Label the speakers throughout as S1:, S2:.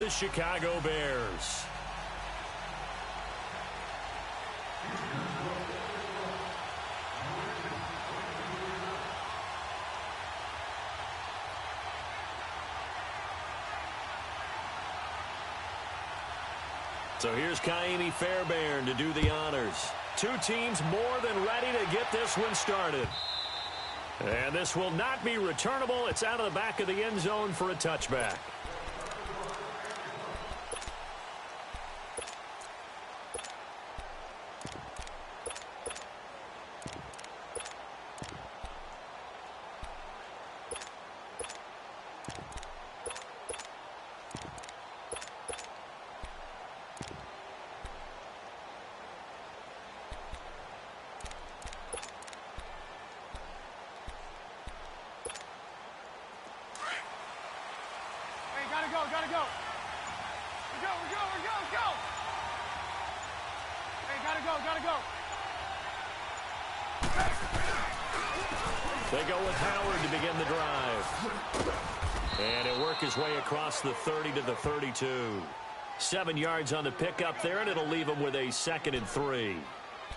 S1: The Chicago Bears. So here's Kaimi Fairbairn to do the honors. Two teams more than ready to get this one started. And this will not be returnable. It's out of the back of the end zone for a touchback.
S2: Gotta go. Go. Hey, gotta go.
S1: They go with Howard to begin the drive. And he'll work his way across the 30 to the 32. 7 yards on the pickup there, and it'll leave him with a 2nd and 3.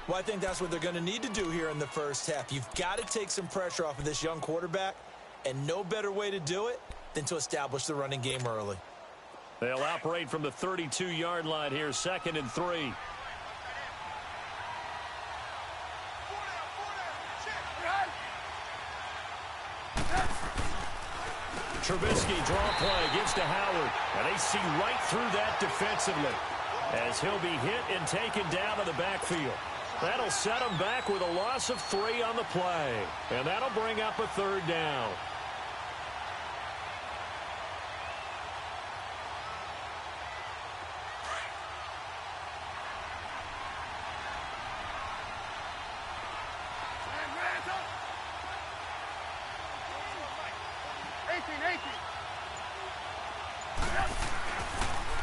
S3: Well, I think that's what they're going to need to do here in the first half. You've got to take some pressure off of this young quarterback, and no better way to do it than to establish the running game early.
S1: They'll operate from the 32-yard line here, 2nd and 3. Trubisky draw play, gives to Howard, and they see right through that defensively as he'll be hit and taken down in the backfield. That'll set him back with a loss of 3 on the play, and that'll bring up a 3rd down.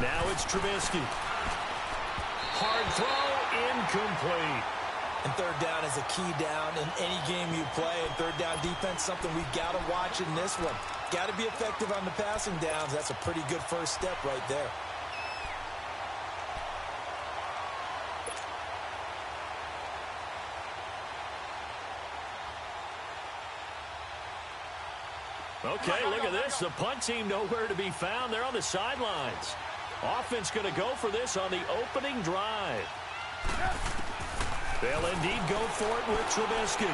S1: Now it's Trubisky. Hard throw, incomplete.
S3: And 3rd down is a key down in any game you play. And 3rd down defense, something we got to watch in this one. Got to be effective on the passing downs. That's a pretty good first step right there.
S1: Okay, look at this. The punt team nowhere to be found. They're on the sidelines. Offense going to go for this on the opening drive. They'll indeed go for it with Trubisky.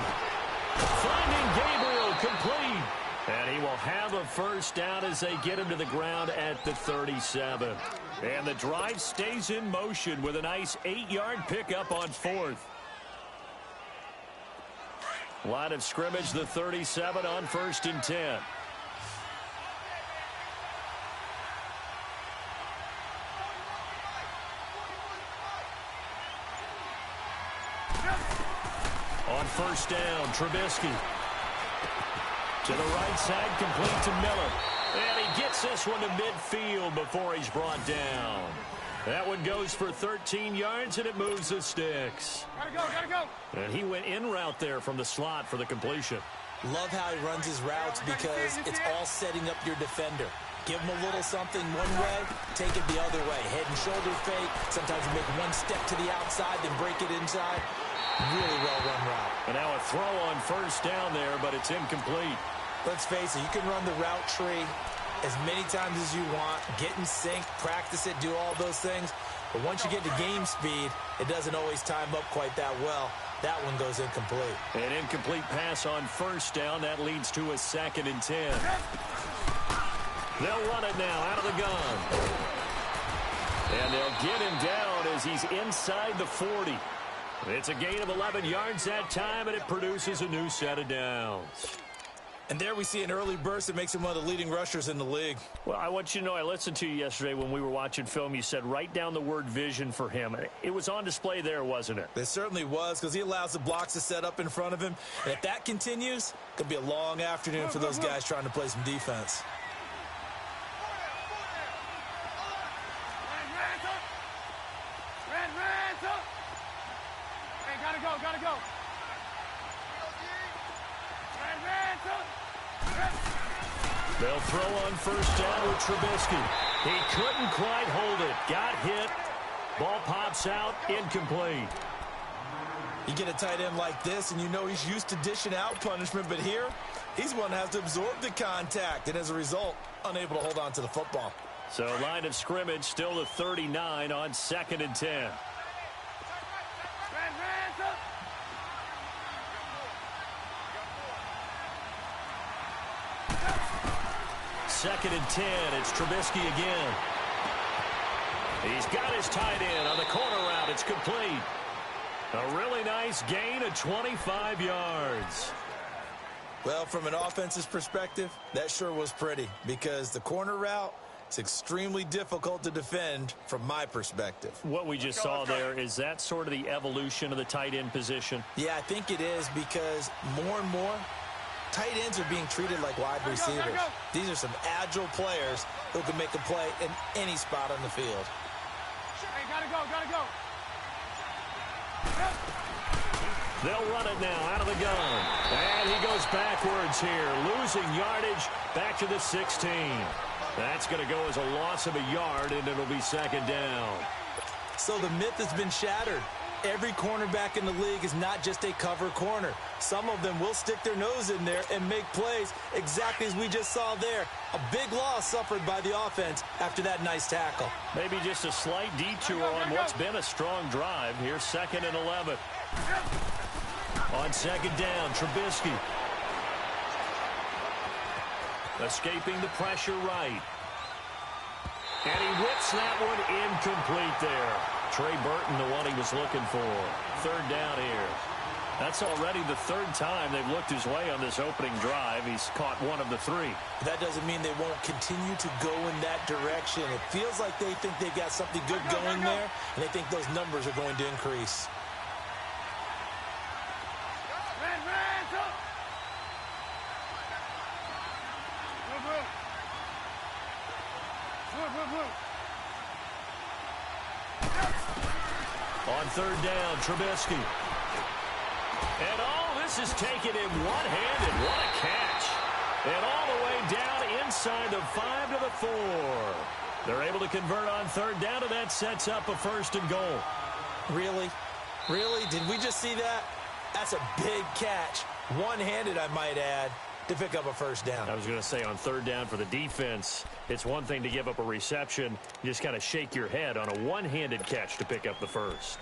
S1: Finding Gabriel complete. And he will have a 1st down as they get him to the ground at the 37. And the drive stays in motion with a nice 8-yard pickup on 4th. Line of scrimmage, the 37 on 1st and 10. On 1st down, Trubisky. To the right side, complete to Miller. And he gets this one to midfield before he's brought down. That one goes for 13 yards, and it moves the sticks.
S2: Gotta go.
S1: And he went in route there from the slot for the completion.
S3: Love how he runs his routes because it's all setting up your defender. Give him a little something one way, take it the other way. Head and shoulder fake. Sometimes you make one step to the outside, then break it inside. Really well-run route.
S1: And now a throw on 1st down there, but it's incomplete.
S3: Let's face it, you can run the route tree as many times as you want, get in sync, practice it, do all those things. But once you get to game speed, it doesn't always time up quite that well. That one goes incomplete.
S1: An incomplete pass on 1st down. That leads to a 2nd and 10. They'll run it now out of the gun. And they'll get him down as he's inside the 40. It's a gain of 11 yards that time, and it produces a new set of downs.
S3: And there we see an early burst that makes him one of the leading rushers in the league.
S1: Well, I want you to know, I listened to you yesterday when we were watching film. You said write down the word vision for him. It was on display there, wasn't it?
S3: It certainly was, because he allows the blocks to set up in front of him. And if that continues, it could be a long afternoon for those guys trying to play some defense.
S2: Hey, gotta go.
S1: They'll throw on first down with Trubisky. He couldn't quite hold it. Got hit. Ball pops out. Incomplete.
S3: You get a tight end like this, and you know he's used to dishing out punishment, but here, he's one that has to absorb the contact, and as a result, unable to hold on to the football.
S1: So line of scrimmage still to 39 on 2nd and 10. Second and 10. It's Trubisky again. He's got his tight end on the corner route. It's complete. A really nice gain of 25 yards.
S3: Well, from an offense's perspective, that sure was pretty because the corner route is extremely difficult to defend from my perspective.
S1: What we just saw there, is that sort of the evolution of the tight end position?
S3: Yeah, I think it is because more and more, tight ends are being treated like wide receivers. These are some agile players who can make a play in any spot on the field.
S2: Hey, gotta go.
S1: They'll run it now out of the gun. And he goes backwards here, losing yardage back to the 16. That's going to go as a loss of a yard, and it'll be 2nd down.
S3: So the myth has been shattered. Every cornerback in the league is not just a cover corner. Some of them will stick their nose in there and make plays exactly as we just saw there. A big loss suffered by the offense after that nice tackle.
S1: Maybe just a slight detour on what's been a strong drive. Here's 2nd and 11. On 2nd down, Trubisky. Escaping the pressure right. And he whips that one incomplete there. Trey Burton, the one he was looking for. 3rd down here. That's already the 3rd time they've looked his way on this opening drive. He's caught one of the 3.
S3: That doesn't mean they won't continue to go in that direction. It feels like they think they've got something good going there, and they think those numbers are going to increase.
S1: On 3rd down, Trubisky. And this is taken in one-handed. What a catch. And all the way down inside the 5 to the 4. They're able to convert on 3rd down, and that sets up a 1st and goal.
S3: Really? Really? Did we just see that? That's a big catch. One-handed, I might add, to pick up a 1st down.
S1: I was going to say on 3rd down for the defense, it's one thing to give up a reception. You just kind of shake your head on a one-handed catch to pick up the 1st.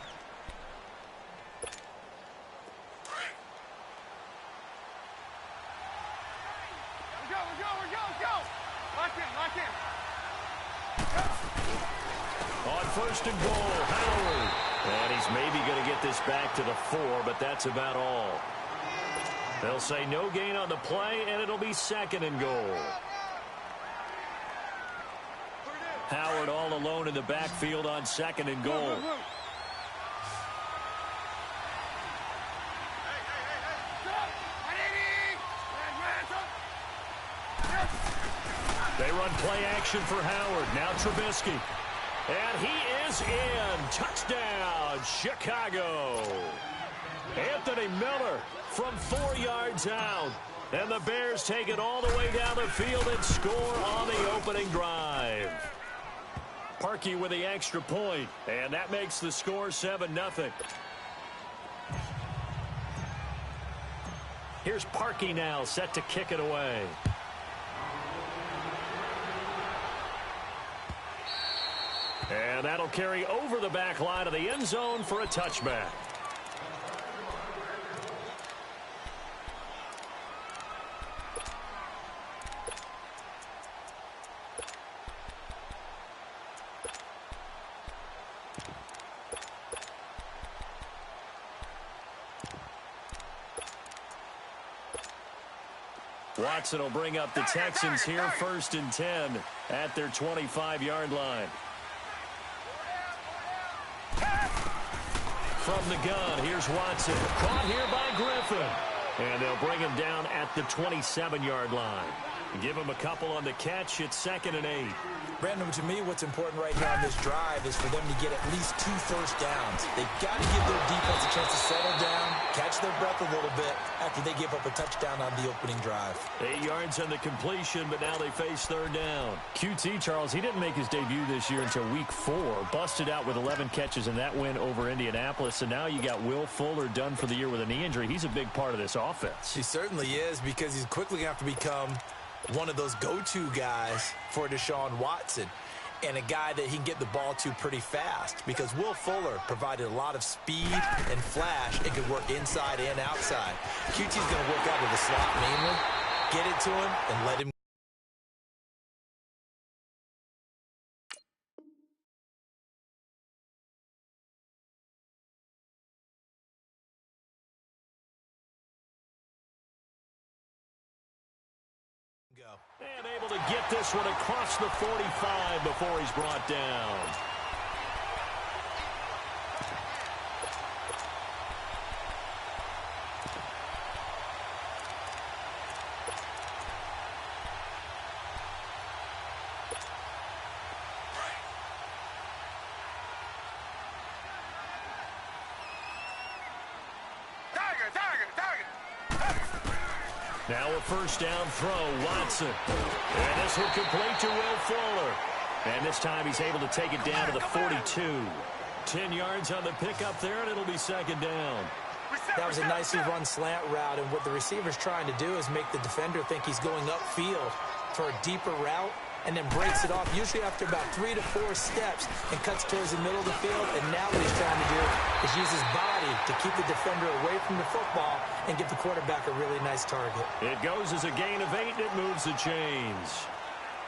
S1: On 1st and goal, Howard. And he's maybe going to get this back to the 4, but that's about all. They'll say no gain on the play, and it'll be 2nd and goal. Howard all alone in the backfield on 2nd and goal. They run play action for Howard. Now Trubisky. And he is in. Touchdown, Chicago. Anthony Miller from 4 yards out. And the Bears take it all the way down the field and score on the opening drive. Parkey with the extra point. And that makes the score 7-0. Here's Parkey now set to kick it away. And that'll carry over the back line of the end zone for a touchback. Watson will bring up the Texans here, 1st and 10 at their 25-yard line. From the gun, here's Watson. Caught here by Griffin. And they'll bring him down at the 27-yard line. Give him a couple on the catch. It's 2nd and 8.
S3: Brandon, to me, what's important right here on this drive is for them to get at least 2 first downs. They've got to give their defense a chance to settle down, catch their breath a little bit after they give up a touchdown on the opening drive.
S1: 8 yards on the completion, but now they face 3rd down.
S4: QT, Charles, he didn't make his debut this year until week 4. Busted out with 11 catches in that win over Indianapolis, and now you got Will Fuller done for the year with a knee injury. He's a big part of this offense.
S3: He certainly is, because he's quickly going to have to become one of those go-to guys for Deshaun Watson, and a guy that he can get the ball to pretty fast, because Will Fuller provided a lot of speed and flash and could work inside and outside. QT's going to work out of the slot mainly, get it to him, and let him go.
S1: And able to get this one across the 45 before he's brought down. Now a first down throw, Watson. And this will complete to Will Fuller. And this time he's able to take it down to the 42. 10 yards on the pickup there, and it'll be 2nd down.
S3: That was a nicely run slant route, and what the receiver's trying to do is make the defender think he's going upfield for a deeper route, and then breaks it off, usually after about 3 to 4 steps, and cuts towards the middle of the field. And now what he's trying to do is use his body to keep the defender away from the football and give the quarterback a really nice target.
S1: It goes as a gain of 8, and it moves the chains.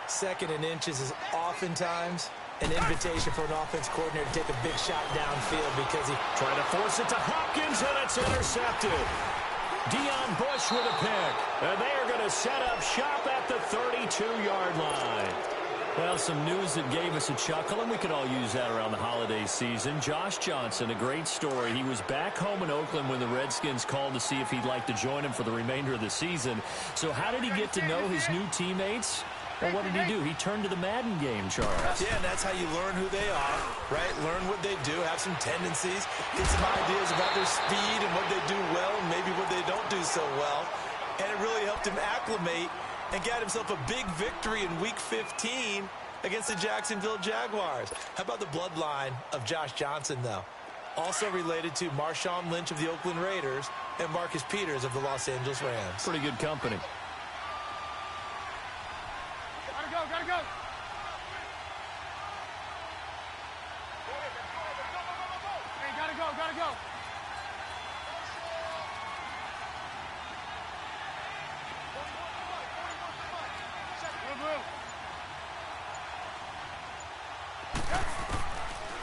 S3: 2nd and inches is oftentimes an invitation for an offense coordinator to take a big shot downfield, because he
S1: trying to force it to Hopkins, and it's intercepted. Deion Bush with a pick, and they are going to set up shop at the 32-yard line.
S4: Well, some news that gave us a chuckle, and we could all use that around the holiday season. Josh Johnson, a great story. He was back home in Oakland when the Redskins called to see if he'd like to join him for the remainder of the season. So how did he get to know his new teammates? Well, what did he do? He turned to the Madden game, Charles.
S3: Yeah, and that's how you learn who they are, right? Learn what they do, have some tendencies, get some ideas about their speed and what they do well and maybe what they don't do so well. And it really helped him acclimate and got himself a big victory in Week 15 against the Jacksonville Jaguars. How about the bloodline of Josh Johnson, though? Also related to Marshawn Lynch of the Oakland Raiders and Marcus Peters of the Los Angeles Rams.
S4: Pretty good company.
S2: Gotta go. Hey, gotta go.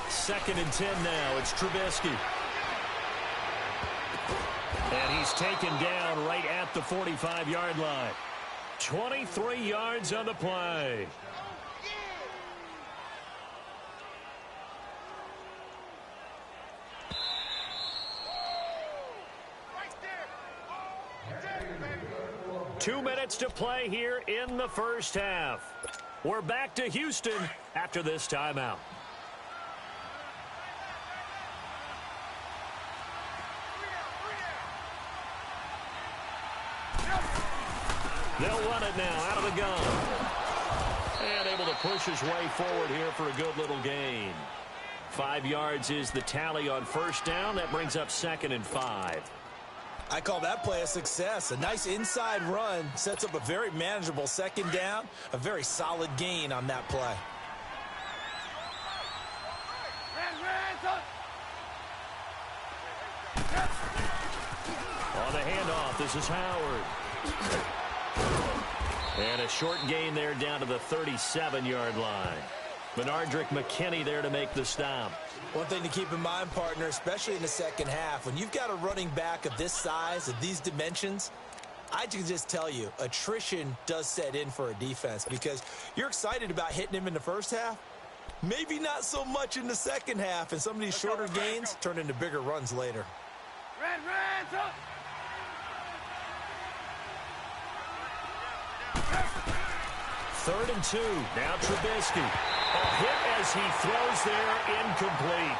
S1: Second and 10 now. It's Trubisky. And he's taken down right at the 45-yard line. 23 yards on the play. Two minutes to play here in the first half. We're back to Houston after this timeout. They'll run it now out of the gun. And able to push his way forward here for a good little gain. 5 yards is the tally on first down. That brings up 2nd and 5.
S3: I call that play a success. A nice inside run sets up a very manageable 2nd down. A very solid gain on that play.
S1: On the handoff, this is Howard. And a short gain there down to the 37-yard line. Benardrick McKinney there to make the stop.
S3: One thing to keep in mind, partner, especially in the second half, when you've got a running back of this size, of these dimensions, I can just tell you, attrition does set in for a defense, because you're excited about hitting him in the first half, maybe not so much in the second half, and some of these shorter gains turn into bigger runs later.
S2: Red,
S1: 3rd and 2. Now Trubisky. A hit as he throws there, incomplete.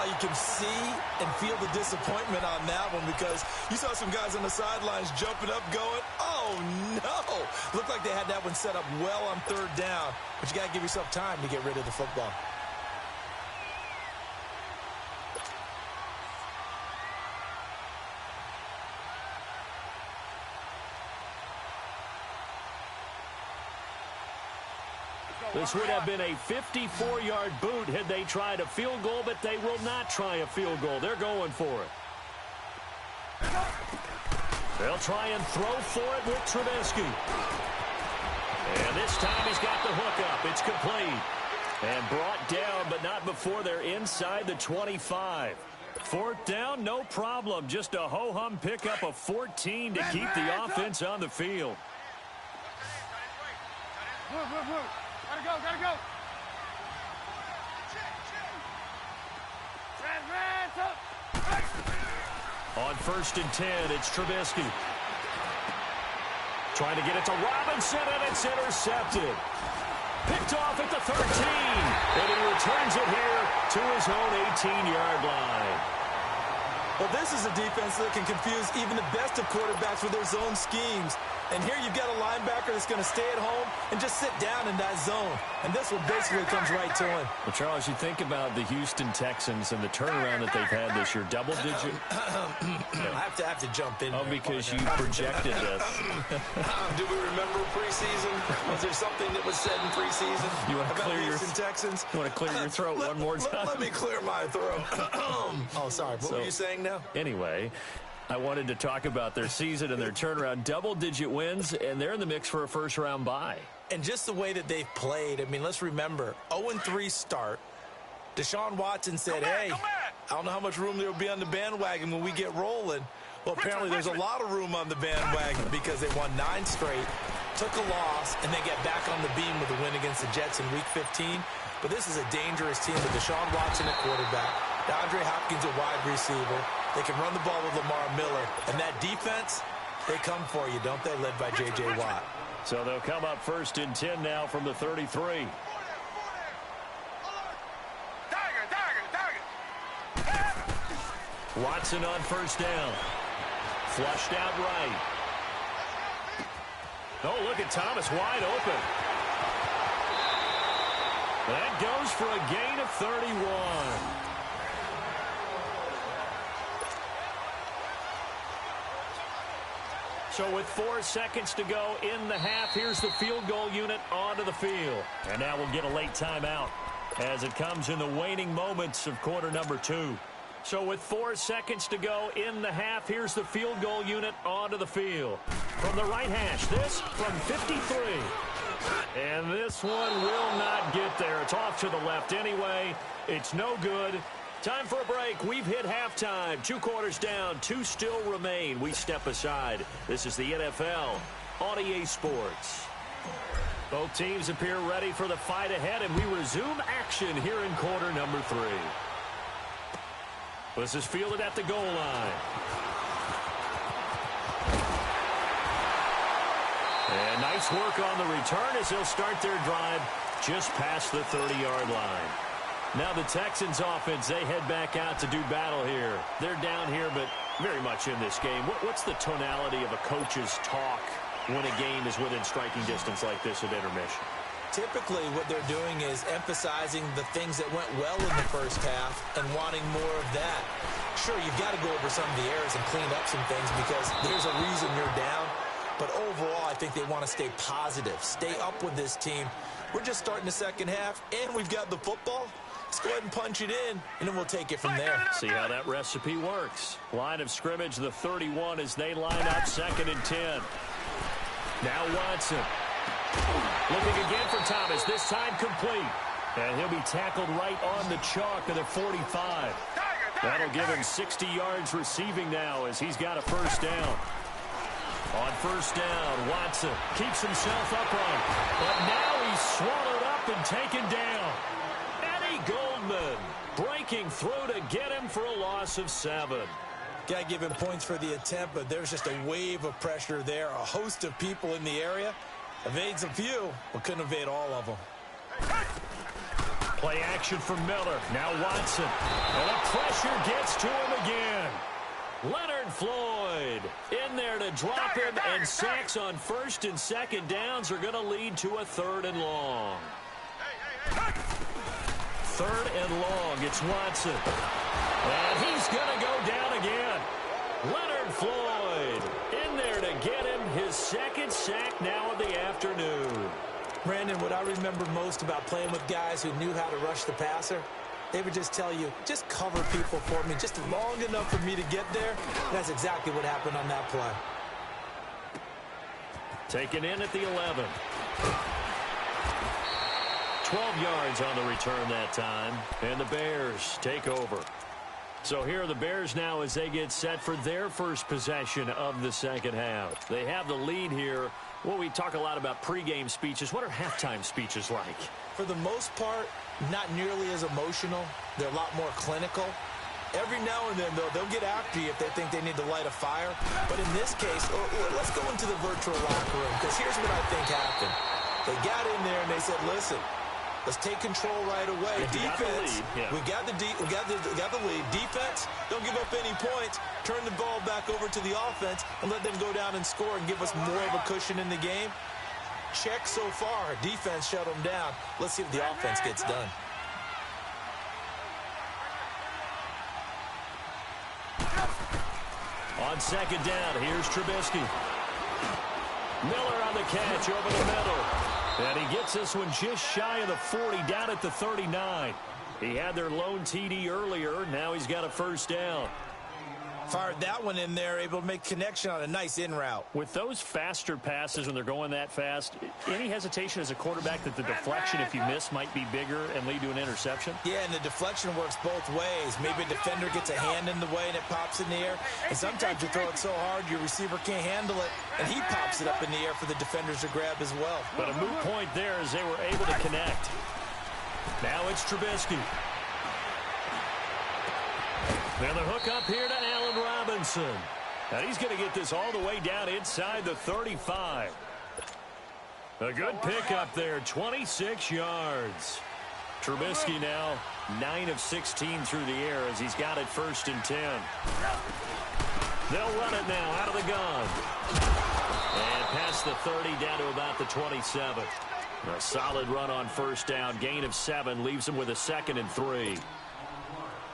S3: You can see and feel the disappointment on that one because you saw some guys on the sidelines jumping up going, oh, no. Looked like they had that one set up well on 3rd down, but you got to give yourself time to get rid of the football.
S1: This would have been a 54-yard boot had they tried a field goal, but they will not try a field goal. They're going for it. They'll try and throw for it with Trubisky. And this time he's got the hook up. It's complete. And brought down, but not before they're inside the 25. 4th down, no problem. Just a ho-hum pickup of 14 to keep the offense on the field.
S2: Move. Gotta go.
S1: On 1st and 10, it's Trubisky. Trying to get it to Robinson, and it's intercepted. Picked off at the 13, and he returns it here to his own 18-yard line.
S3: Well, this is a defense that can confuse even the best of quarterbacks with their zone schemes. And here you've got a linebacker that's going to stay at home and just sit down in that zone. And this one basically comes right to him.
S1: Well, Charles, you think about the Houston Texans and the turnaround that they've had this year, double-digit.
S3: I have to jump in.
S1: Oh, because you projected this.
S3: Do we remember preseason? Was there something that was said in preseason
S1: you want to
S3: about
S1: clear
S3: the Houston Texans?
S1: You want to clear your throat one more time?
S3: Let me clear my throat. Oh, sorry. What were you saying now?
S1: Anyway, I wanted to talk about their season and their turnaround. Double-digit wins, and they're in the mix for a first-round bye.
S3: And just the way that they've played, I mean, let's remember, 0-3 start. Deshaun Watson said, hey, I don't know how much room there will be on the bandwagon when we get rolling. Well, apparently there's a lot of room on the bandwagon because they won 9 straight, took a loss, and then get back on the beam with a win against the Jets in Week 15. But this is a dangerous team with Deshaun Watson at quarterback, DeAndre Hopkins a wide receiver. They can run the ball with Lamar Miller. And that defense, they come for you, don't they, led by J.J. Watt.
S1: So they'll come up 1st and 10 now from the 33. Watson on 1st down. Flushed out right. Oh, look at Thomas wide open. That goes for a gain of 31. So with 4 seconds to go in the half, here's the field goal unit onto the field. And now we'll get a late timeout as it comes in the waning moments of quarter number 2. So with 4 seconds to go in the half, here's the field goal unit onto the field. From the right hash, this from 53. And this one will not get there. It's off to the left anyway. It's no good. Time for a break. We've hit halftime. 2 quarters down. 2 still remain. We step aside. This is the NFL on EA Sports. Both teams appear ready for the fight ahead, and we resume action here in quarter number 3. This is fielded at the goal line. And nice work on the return as they'll start their drive just past the 30-yard line. Now the Texans offense, they head back out to do battle here. They're down here, but very much in this game. What's the tonality of a coach's talk when a game is within striking distance like this at intermission?
S3: Typically, what they're doing is emphasizing the things that went well in the first half and wanting more of that. Sure, you've got to go over some of the errors and clean up some things because there's a reason you're down. But overall, I think they want to stay positive, stay up with this team. We're just starting the second half, and we've got the football. Let's go ahead and punch it in, and then we'll take it from there.
S1: See how that recipe works. Line of scrimmage, the 31, as they line up 2nd and 10. Now Watson. Looking again for Thomas, this time complete. And he'll be tackled right on the chalk of the 45. That'll give him 60 yards receiving now as he's got a first down. On first down, Watson keeps himself upright. But now he's swallowed up and taken down. Eddie Goldman breaking through to get him for a loss of 7.
S3: Got to give him points for the attempt, but there's just a wave of pressure there, a host of people in the area. Evades a few, but couldn't evade all of them.
S1: Play action for Miller. Now Watson. And the pressure gets to him again. Leonard Floyd in there to drop him, and sacks on first and second downs are going to lead to a 3rd and long. 3rd and long. It's Watson. And he's going to go down again. Leonard Floyd in there to get him his 2nd sack now of the afternoon.
S3: Brandon, what I remember most about playing with guys who knew how to rush the passer, they would just tell you, just cover people for me just long enough for me to get there. That's exactly what happened on that play.
S1: Taken in at the 11. 12 yards on the return that time, and the Bears take over. So here are the Bears now as they get set for their first possession of the second half. They have the lead here. Well, we talk a lot about pregame speeches. What are halftime speeches like?
S3: For the most part, not nearly as emotional. They're a lot more clinical. Every now and then, though, they'll get after you if they think they need to light a fire. But in this case, let's go into the virtual locker room, because here's what I think happened. They got in there and they said, listen, let's take control right away. Defense, we got the lead. Defense, don't give up any points. Turn the ball back over to the offense and let them go down and score and give us more of a cushion in the game. Check so far. Defense shut them down. Let's see if the offense gets done.
S1: On second down, here's Trubisky. Miller on the catch over the middle. And he gets this one just shy of the 40, down at the 39. He had their lone TD earlier. Now he's got a first down.
S3: Fired that one in there, able to make connection on a nice in route.
S1: With those faster passes when they're going that fast, any hesitation as a quarterback that the deflection, if you miss, might be bigger and lead to an interception?
S3: Yeah, and the deflection works both ways. Maybe a defender gets a hand in the way and it pops in the air. And sometimes you throw it so hard your receiver can't handle it, and he pops it up in the air for the defenders to grab as well.
S1: But a moot point there as they were able to connect. Now it's Trubisky. And the hook up here to Allen Robinson. And he's going to get this all the way down inside the 35. A good pickup there, 26 yards. Trubisky now 9 of 16 through the air as he's got it 1st and 10. They'll run it now out of the gun. And past the 30 down to about the 27. A solid run on first down. Gain of 7 leaves him with a 2nd and 3.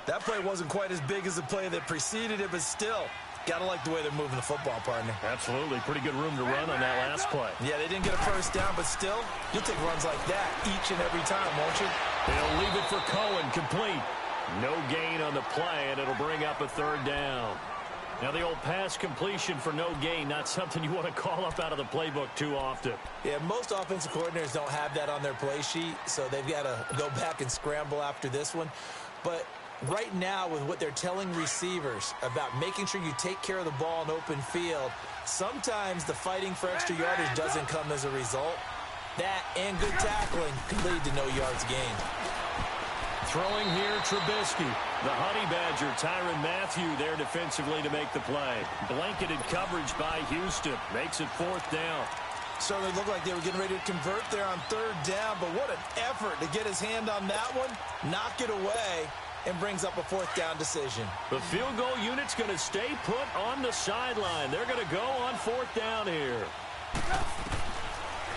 S3: That play wasn't quite as big as the play that preceded it, but still, gotta like the way they're moving the football, partner.
S1: Absolutely. Pretty good room to run on that last play.
S3: Yeah, they didn't get a first down, but still, you'll take runs like that each and every time, won't you?
S1: They'll leave it for Cohen, complete. No gain on the play, and it'll bring up a 3rd down. Now, the old pass completion for no gain, not something you want to call up out of the playbook too often.
S3: Yeah, most offensive coordinators don't have that on their play sheet, so they've got to go back and scramble after this one. But right now, with what they're telling receivers about making sure you take care of the ball in open field, sometimes the fighting for extra yardage doesn't come as a result. That and good tackling could lead to no yards gained.
S1: Throwing here, Trubisky. The Honey Badger, Tyrann Mathieu, there defensively to make the play. Blanketed coverage by Houston. Makes it 4th down.
S3: Certainly looked like they were getting ready to convert there on 3rd down, but what an effort to get his hand on that one, knock it away, and brings up a 4th down decision. The
S1: field goal unit's going to stay put on the sideline. They're going to go on 4th down here.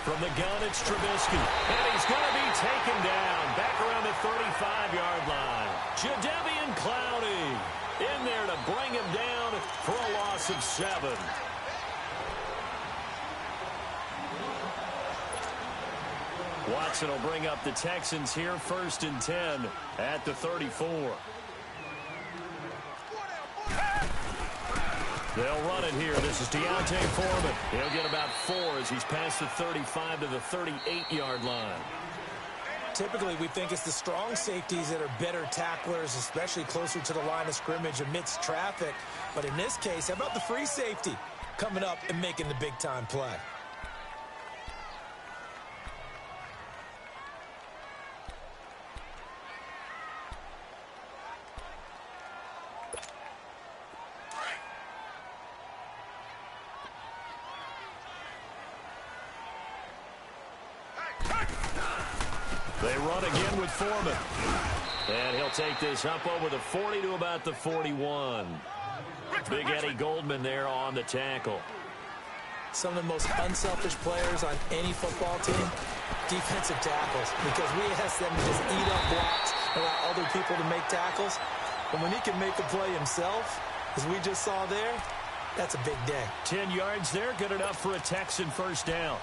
S1: From the gun, it's Trubisky. And he's going to be taken down back around the 35-yard line. Jadeveon Clowney in there to bring him down for a loss of 7. Watson will bring up the Texans here 1st and 10 at the 34. They'll run it here. This is Deontay Foreman. He'll get about 4 as he's past the 35 to the 38-yard line.
S3: Typically, we think it's the strong safeties that are better tacklers, especially closer to the line of scrimmage amidst traffic. But in this case, how about the free safety coming up and making the big-time play?
S1: They run again with Foreman. And he'll take this up over the 40 to about the 41. Big Eddie Goldman there on the tackle.
S3: Some of the most unselfish players on any football team, defensive tackles, because we ask them to just eat up blocks and allow other people to make tackles. But when he can make a play himself, as we just saw there, that's a big day.
S1: 10 yards there, good enough for a Texan first down.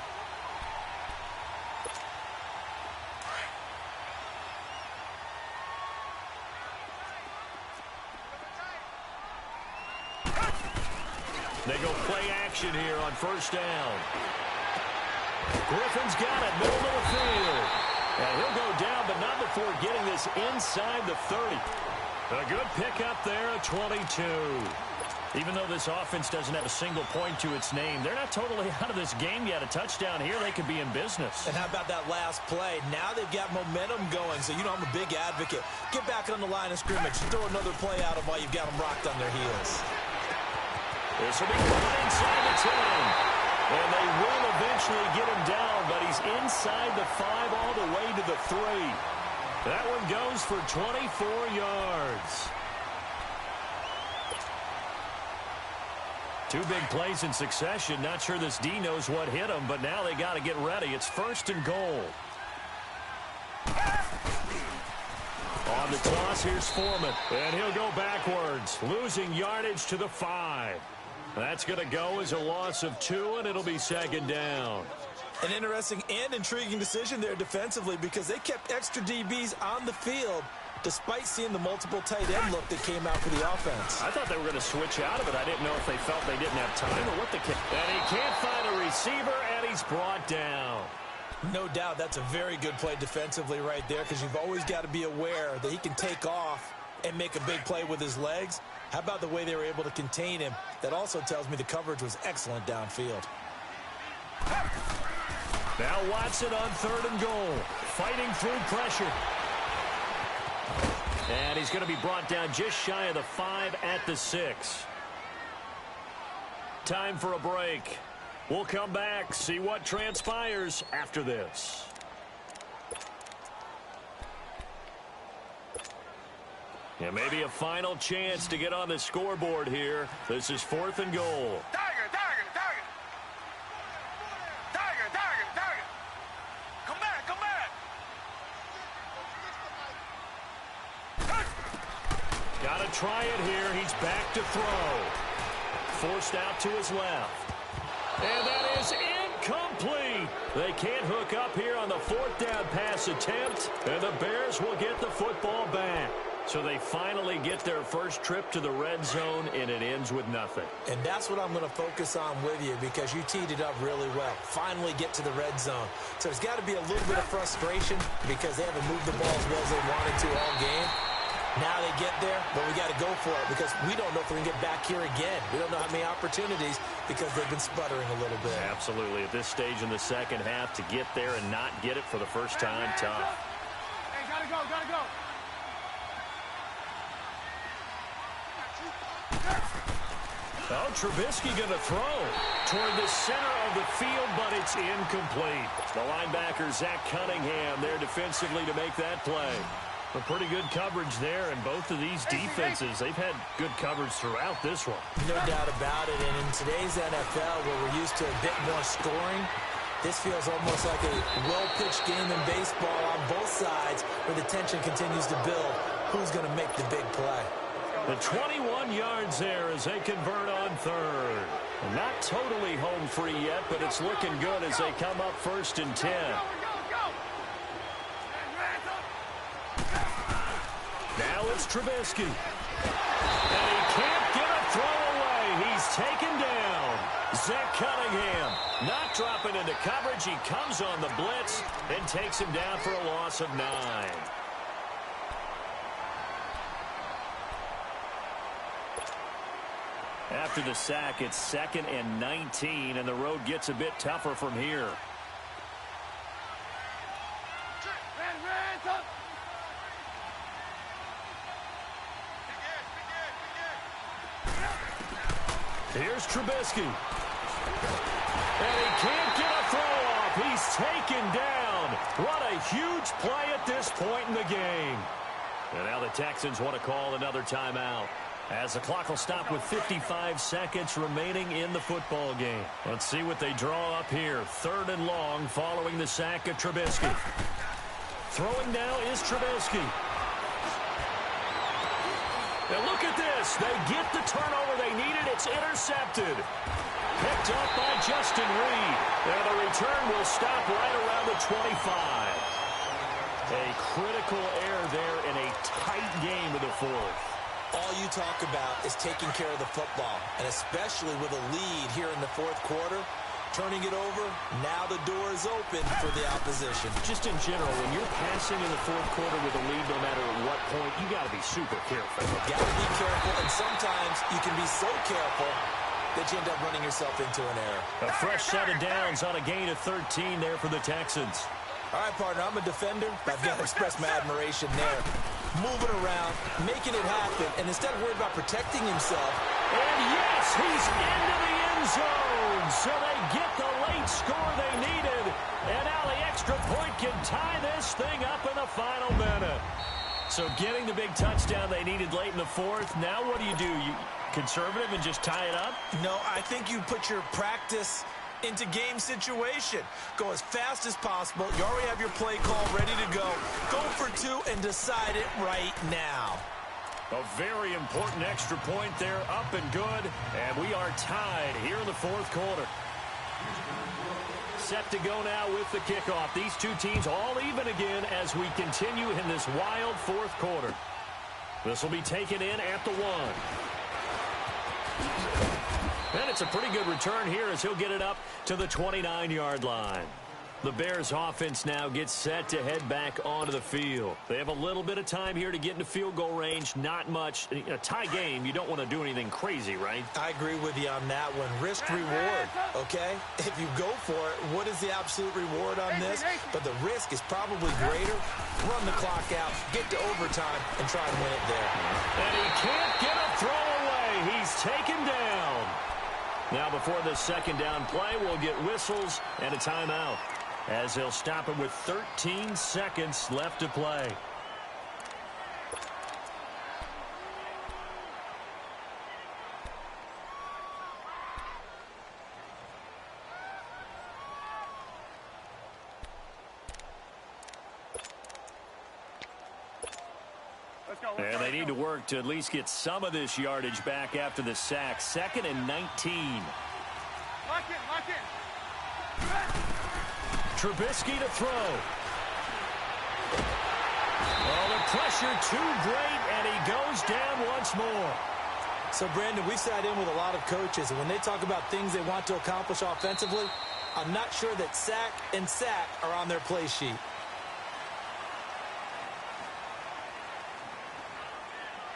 S1: They go play action here on first down. Griffin's got it, middle of the field. And he'll go down, but not before getting this inside the 30. A good pickup there at 22. Even though this offense doesn't have a single point to its name, they're not totally out of this game yet. A touchdown here, they could be in business.
S3: And how about that last play? Now they've got momentum going, so you know I'm a big advocate. Get back on the line of scrimmage. Throw another play out of while you've got them rocked on their heels.
S1: This will be caught inside the 10. And they will eventually get him down, but he's inside the 5 all the way to the 3. That one goes for 24 yards. Two big plays in succession. Not sure this D knows what hit him, but now they got to get ready. It's first and goal. On the toss, here's Foreman. And he'll go backwards, losing yardage to the 5. That's going to go as a loss of 2, and it'll be second down.
S3: An interesting and intriguing decision there defensively because they kept extra DBs on the field despite seeing the multiple tight end look that came out for the offense.
S1: I thought they were going to switch out of it. I didn't know if they felt they didn't have time or what the kick. And he can't find a receiver, and he's brought down.
S3: No doubt that's a very good play defensively right there because you've always got to be aware that he can take off and make a big play with his legs. How about the way they were able to contain him? That also tells me the coverage was excellent downfield.
S1: Now Watson on third and goal, fighting through pressure. And he's going to be brought down just shy of the 5 at the 6. Time for a break. We'll come back, see what transpires after this. And maybe a final chance to get on the scoreboard here. This is 4th and goal.
S2: Tiger, Tiger, Tiger. Tiger, Tiger, Tiger. Come back, come back.
S1: Got to try it here. He's back to throw. Forced out to his left. And that is incomplete. They can't hook up here on the 4th down pass attempt. And the Bears will get the football back. So they finally get their first trip to the red zone, and it ends with nothing.
S3: And that's what I'm going to focus on with you because you teed it up really well. Finally get to the red zone. So there's got to be a little bit of frustration because they haven't moved the ball as well as they wanted to all game. Now they get there, but we got to go for it because we don't know if we can get back here again. We don't know how many opportunities because they've been sputtering a little bit.
S1: Absolutely. At this stage in the second half, to get there and not get it for the first time, tough.
S2: Hey, gotta go, gotta go.
S1: Oh, Trubisky going to throw toward the center of the field, but it's incomplete. The linebacker, Zach Cunningham, there defensively to make that play. A pretty good coverage there, and both of these defenses, they've had good coverage throughout this one.
S3: No doubt about it, and in today's NFL, where we're used to a bit more scoring, this feels almost like a well-pitched game in baseball on both sides where the tension continues to build. Who's going to make the big play?
S1: The 21 yards there as they convert on third. Not totally home free yet, but it's looking good as they come up 1st and 10. Now it's Trubisky. And he can't get a throw away. He's taken down. Zach Cunningham not dropping into coverage. He comes on the blitz and takes him down for a loss of 9. After the sack, it's 2nd and 19, and the road gets a bit tougher from here. Here's Trubisky. And he can't get a throw off. He's taken down. down. What a huge play at this point in the game. And now the Texans want to call another timeout, as the clock will stop with 55 seconds remaining in the football game. Let's see what they draw up here. 3rd and long following the sack of Trubisky. Throwing now is Trubisky. And look at this. They get the turnover they needed. It's intercepted. Picked up by Justin Reed. And the return will stop right around the 25. A critical error there in a tight game of the 4th.
S3: All you talk about is taking care of the football, and especially with a lead here in the 4th quarter, turning it over, now the door is open for the opposition.
S1: Just in general, when you're passing in the 4th quarter with a lead, no matter at what point, you got to be super careful.
S3: Got to be careful, and sometimes you can be so careful that you end up running yourself into an error.
S1: A fresh set of downs on a gain of 13 there for the Texans.
S3: All right, partner, I'm a defender. I've got to express my admiration there. Moving around, making it happen, and instead of worried about protecting himself.
S1: And yes, he's into the end zone. So they get the late score they needed. And now the extra point can tie this thing up in the final minute. So getting the big touchdown they needed late in the 4th. Now what do? You conservative and just tie it up?
S3: No, I think you put your practice into game situation. Go as fast as possible. You already have your play call ready to go. Go for 2 and decide it right now.
S1: A very important extra point there, up and good. And we are tied here in the 4th quarter. Set to go now with the kickoff. These two teams all even again as we continue in this wild 4th quarter. This will be taken in at the 1. And it's a pretty good return here as he'll get it up to the 29-yard line. The Bears offense now gets set to head back onto the field. They have a little bit of time here to get into field goal range. Not much. In a tie game, you don't want to do anything crazy, right?
S3: I agree with you on that one. Risk reward, okay? If you go for it, what is the absolute reward on this? But the risk is probably greater. Run the clock out, get to overtime, and try and win it there.
S1: And he can't get a throw away. He's taken down. Now before this 2nd down play, we'll get whistles and a timeout, as they'll stop him with 13 seconds left to play. And they need to work to at least get some of this yardage back after the sack. 2nd and 19.
S2: Lock in.
S1: Trubisky to throw. Oh, the pressure too great, and he goes down once more.
S3: So, Brandon, we sat in with a lot of coaches, and when they talk about things they want to accomplish offensively, I'm not sure that sack and sack are on their play sheet.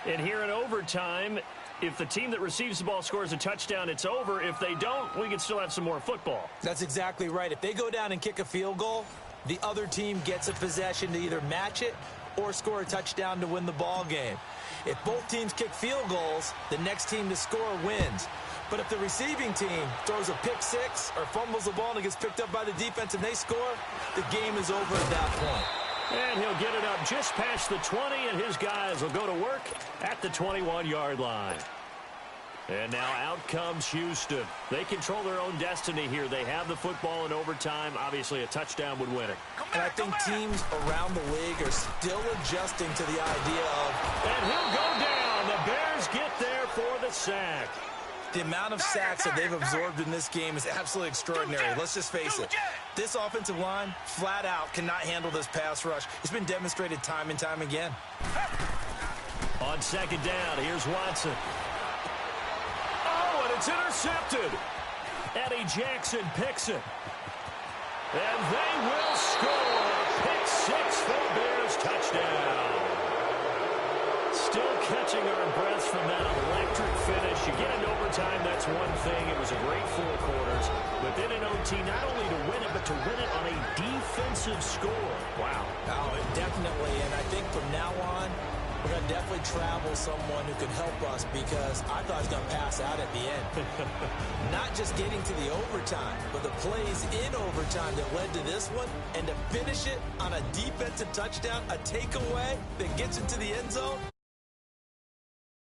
S1: And here in overtime, if the team that receives the ball scores a touchdown, it's over. If they don't, we can still have some more football.
S3: That's exactly right. If they go down and kick a field goal, the other team gets a possession to either match it or score a touchdown to win the ball game. If both teams kick field goals, the next team to score wins. But if the receiving team throws a pick six or fumbles the ball and it gets picked up by the defense and they score, the game is over at that point.
S1: And he'll get it up just past the 20, and his guys will go to work at the 21-yard line. And now out comes Houston. They control their own destiny here. They have the football in overtime. Obviously, a touchdown would win it.
S3: And I think teams around the league are still adjusting to the idea of...
S1: And he'll go down. The Bears get there for the sack.
S3: The amount of sacks that they've absorbed in this game is absolutely extraordinary. Let's just face it. This offensive line, flat out, cannot handle this pass rush. It's been demonstrated time and time again.
S1: On 2nd down, here's Watson. Oh, and it's intercepted. Eddie Jackson picks it. And they will score. Pick six for the Bears. Touchdown. Still catching our breaths from that electric finish. You get into overtime, that's one thing. It was a great 4 quarters. But then in OT, not only to win it, but to win it on a defensive score. Wow.
S3: Oh, definitely. And I think from now on, We're going to definitely travel someone who can help us because I thought he was going to pass out at the end. Not just getting to the overtime, but the plays in overtime that led to this one, and to finish it on a defensive touchdown, a takeaway that gets into the end zone.